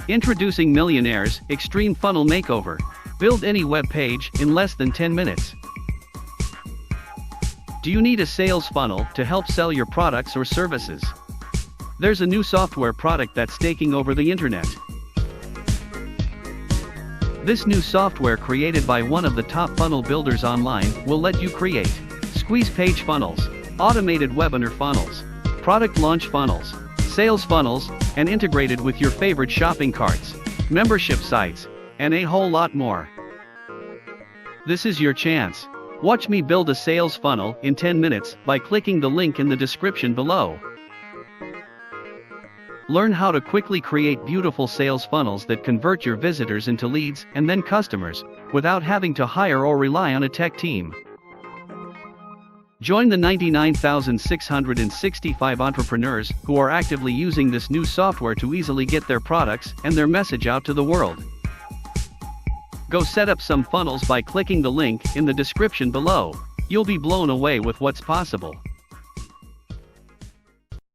Introducing Millionaires Extreme Funnel Makeover. Build any web page in less than 10 minutes. Do you need a sales funnel to help sell your products or services? There's a new software product that's taking over the internet. This new software, created by one of the top funnel builders online, will let you create squeeze page funnels, automated webinar funnels, product launch funnels, sales funnels, and integrated with your favorite shopping carts, membership sites, and a whole lot more. This is your chance. Watch me build a sales funnel in 10 minutes by clicking the link in the description below. Learn how to quickly create beautiful sales funnels that convert your visitors into leads and then customers, without having to hire or rely on a tech team. Join the 99,665 entrepreneurs who are actively using this new software to easily get their products and their message out to the world. Go set up some funnels by clicking the link in the description below. You'll be blown away with what's possible.